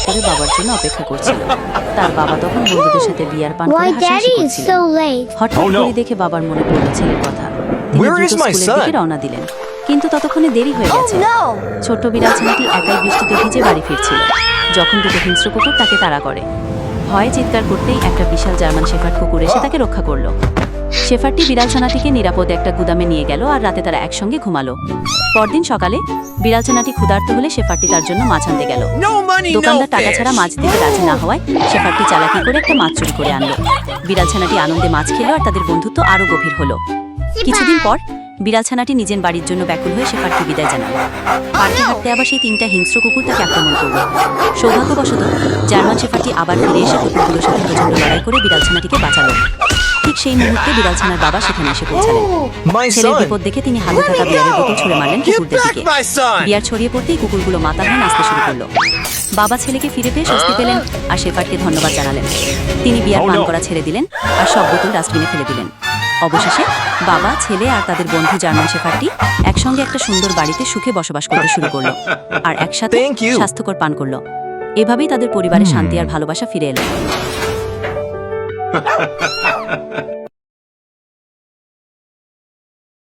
করে বাবার জন্য অপেক্ষা করছিল। তার বাবা তখন বন্ধুদের সাথে বিয়ার পান করে হাসাহাসি করছিল। হঠাৎ ঘড়ি দেখে বাবার মনে পড়ল ছেলের কথা। তিনি দ্রুত স্কুলের দিকে রওনা দিলেন, কিন্তু ততক্ষণে দেরি হয়ে গেছে। ছোট্ট বিড়াল ছানাটি একাই বৃষ্টিতে ভিজে বাড়ি ফিরছিল, যখন দুটো হিংস্র কুকুর তাকে তাড়া করে। ভয়ে চিৎকার করতেই একটা বিশাল জার্মান শেফার্ড কুকুর এসে তাকে রক্ষা করলো। শেফার্ডটি বিড়াল ছানাটিকে নিরাপদে একটা গুদামে নিয়ে গেল, আর রাতে তারা একসঙ্গে ঘুমালো। পরদিন সকালে বিড়াল ছানাটি ক্ষুধার্ত হলে শেফার্ডটি তার জন্য মাছ আনতে গেল। দোকানদার টাকা ছাড়া মাছ দিতে রাজি না হওয়ায় শেফার্ডটি চালাকি করে একটা মাছ চুরি করে আনলো। বিড়াল ছানাটি আনন্দে মাছ খেলো, আর তাদের বন্ধুত্ব আরো গভীর হলো। কিছুদিন পর বিড়াল ছানাটি নিজের বাড়ির জন্য ব্যাকুল হয়ে শেফার্ডকে বিদায় জানালো। পার্কে হাঁটতে আবার সেই তিনটা হিংস্র কুকুর তাকে আক্রমণ করল। সৌভাগ্যবশত জার্মান শেফার্ডটি আবার ফিরে এসে কুকুরগুলোর সাথে প্রচণ্ড লড়াই করে বিড়াল ছানাটিকে বাঁচালো। ঠিক সেই মুহূর্তে বিড়াল ছানার বাবা সেখানে এসে পৌঁছালেন। ছেলের বিপদ দেখে তিনি হাতে থাকা বিয়ারের বোতল ছুঁড়ে মারলেন কুকুরদের দিকে। বিয়ার ছড়িয়ে পড়তেই কুকুরগুলো মাথা হয়ে নাচতে শুরু করলো। বাবা ছেলেকে ফিরে পেয়ে স্বস্তি পেলেন আর শেফার্ডকে ধন্যবাদ জানালেন। তিনি বিয়ার পান করা ছেড়ে দিলেন আর সব বোতল ডাস্টবিনে ফেলে দিলেন। অবশেষে বাবা, ছেলে আর তাদের বন্ধু জার্মান শেফার্ডটি একসঙ্গে একটা সুন্দর বাড়িতে সুখে বসবাস করতে শুরু করলো, আর একসাথে স্বাস্থ্যকর পান করলো। এভাবেই তাদের পরিবারে শান্তি আর ভালোবাসা ফিরে এলো।